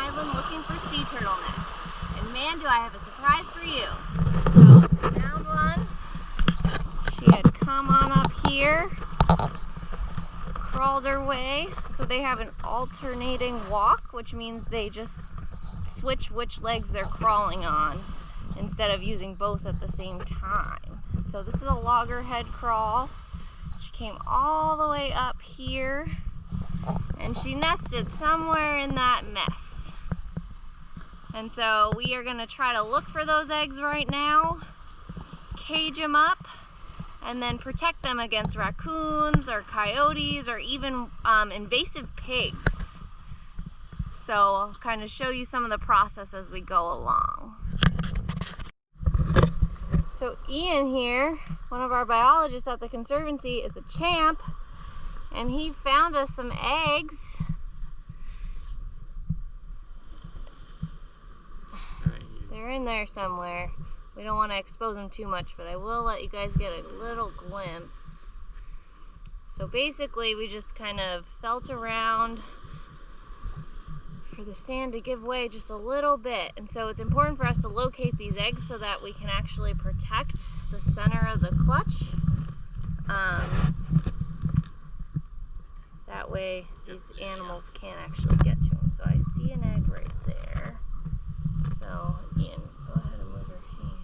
island looking for sea turtle nests. And man, do I have a surprise for you. So, I found one. She had come on up here, crawled her way. So they have an alternating walk, which means they just switch which legs they're crawling on instead of using both at the same time. So this is a loggerhead crawl. She came all the way up here and she nested somewhere in that mess. And so we are going to try to look for those eggs right now, cage them up, and then protect them against raccoons or coyotes or even invasive pigs. So I'll kind of show you some of the process as we go along. So Ian here, one of our biologists at the Conservancy, is a champ, and he found us some eggs. They're in there somewhere. We don't want to expose them too much, but I will let you guys get a little glimpse. So basically we just kind of felt around for the sand to give way just a little bit. And so it's important for us to locate these eggs so that we can actually protect the center of the clutch. That way these animals can't actually get to them. So I see an egg right there. So Ian, go ahead and move your hand.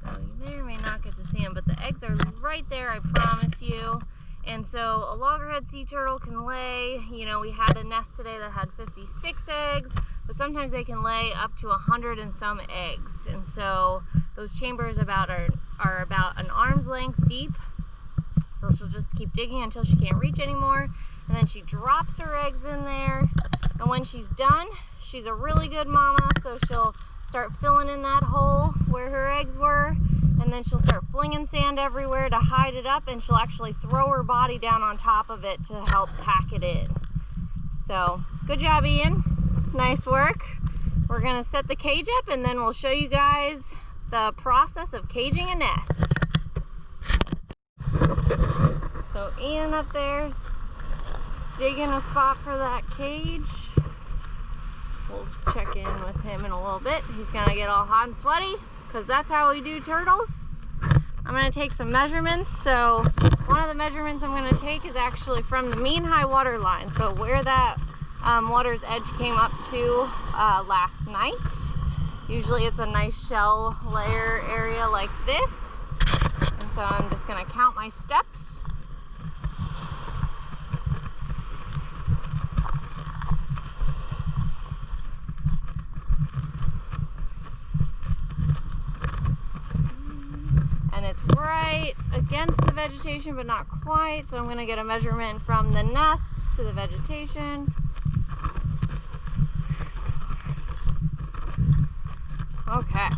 So you may or may not get to see them, but the eggs are right there, I promise you. And so a loggerhead sea turtle can lay, you know, we had a nest today that had 56 eggs, but sometimes they can lay up to 100 and some eggs. And so those chambers are about an arm's length deep. So she'll just keep digging until she can't reach anymore. And then she drops her eggs in there. And when she's done, she's a really good mama, so she'll start filling in that hole where her eggs were. And then she'll start flinging sand everywhere to hide it up, and she'll actually throw her body down on top of it to help pack it in. So, good job, Ian. Nice work. We're gonna set the cage up and then we'll show you guys the process of caging a nest. So Ian up there digging a spot for that cage. We'll check in with him in a little bit. He's gonna get all hot and sweaty, because that's how we do turtles. I'm going to take some measurements. So one of the measurements I'm going to take is actually from the mean high water line. So where that water's edge came up to last night. Usually it's a nice shell layer area like this. And so I'm just going to count my steps. It's right against the vegetation, but not quite. So I'm going to get a measurement from the nest to the vegetation. Okay,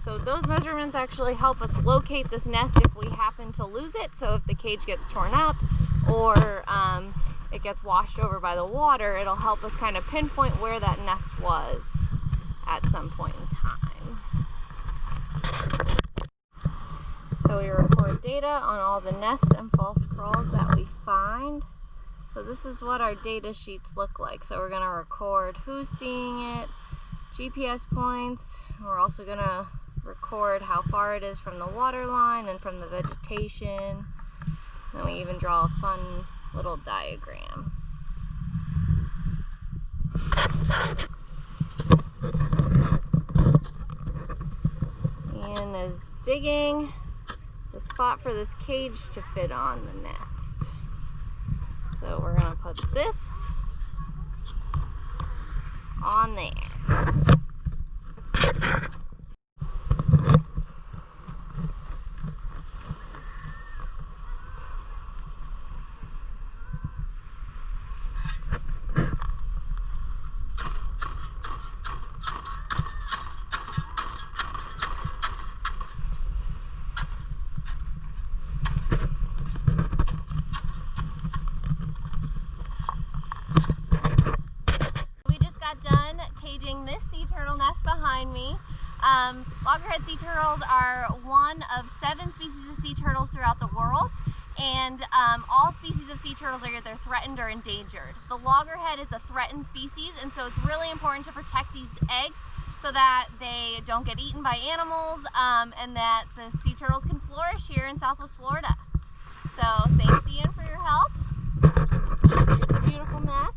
so those measurements actually help us locate this nest if we happen to lose it. So if the cage gets torn up or it gets washed over by the water, it'll help us kind of pinpoint where that nest was at some point in time. So we record data on all the nests and false crawls that we find. So this is what our data sheets look like. So we're going to record who's seeing it, GPS points. We're also going to record how far it is from the water line and from the vegetation. And we even draw a fun little diagram. Ian is digging the spot for this cage to fit on the nest. So we're going to put this on there. This sea turtle nest behind me. Loggerhead sea turtles are one of 7 species of sea turtles throughout the world, and all species of sea turtles are either threatened or endangered. The loggerhead is a threatened species, and so it's really important to protect these eggs so that they don't get eaten by animals, and that the sea turtles can flourish here in Southwest Florida. So thanks, Ian, for your help. Here's the beautiful nest.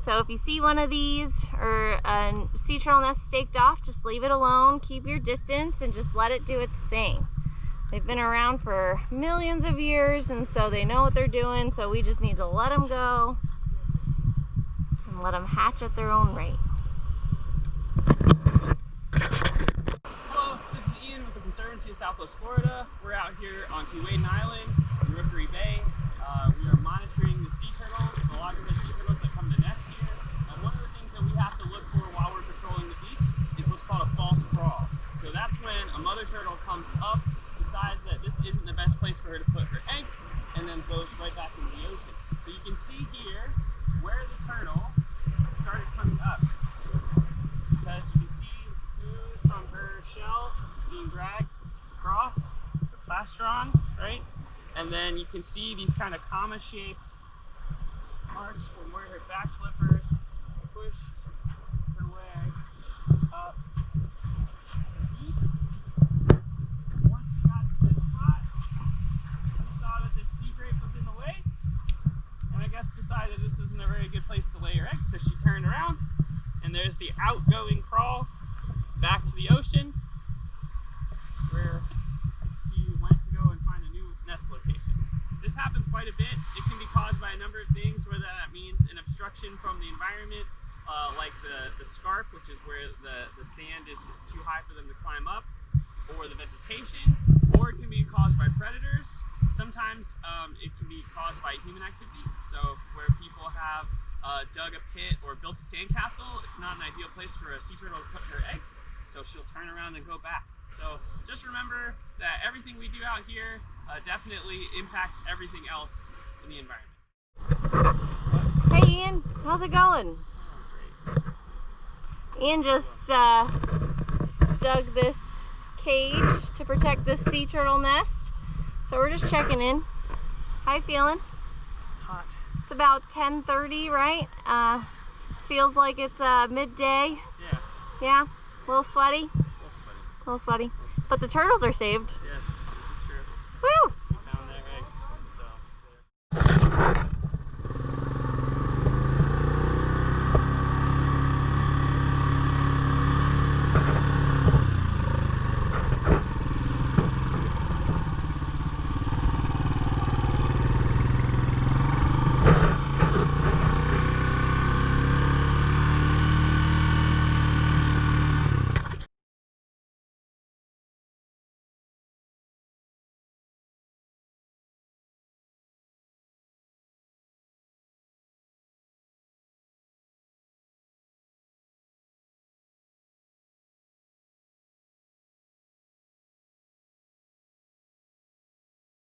So if you see one of these or a sea turtle nest staked off, just leave it alone, keep your distance, and just let it do its thing. They've been around for millions of years, and so they know what they're doing, so we just need to let them go and let them hatch at their own rate. Hello, this is Ian with the Conservancy of Southwest Florida. We're out here on Keewaydin Island in Rookery Bay. We are monitoring the sea turtles, the loggerhead sea turtles that come to nest here. And one of the things that we have to look for while we're patrolling the beach is what's called a false crawl. So that's when a mother turtle comes up, decides that this isn't the best place for her to put her eggs, and then goes right back into the ocean. So you can see here where the turtle started coming up. Because you can see smooth from her shell being dragged across the plastron, right? And then you can see these kind of comma-shaped marks from where her back flippers push her way up the beach. Once she got to this spot, she saw that this sea grape was in the way, and I guess decided this wasn't a very good place to lay her eggs, so she turned around, and there's the outgoing crawl back to the ocean, where she went to go and find a new nest location. This happens quite a bit. It can be caused by a number of things, whether that means an obstruction from the environment, like the scarp, which is where the sand is too high for them to climb up, or the vegetation, or it can be caused by predators. Sometimes it can be caused by human activity, so where people have dug a pit or built a sandcastle, it's not an ideal place for a sea turtle to put her eggs, so she'll turn around and go back. So just remember that everything we do out here definitely impacts everything else in the environment. Hey Ian, how's it going? Oh, great. Ian just dug this cage to protect this sea turtle nest, so we're just checking in. How you feeling? Hot. It's about 10:30, right? Feels like it's midday. Yeah. Yeah? A little sweaty? A little sweaty. But the turtles are saved. Yes, this is true. Woo! We found their eggs. So.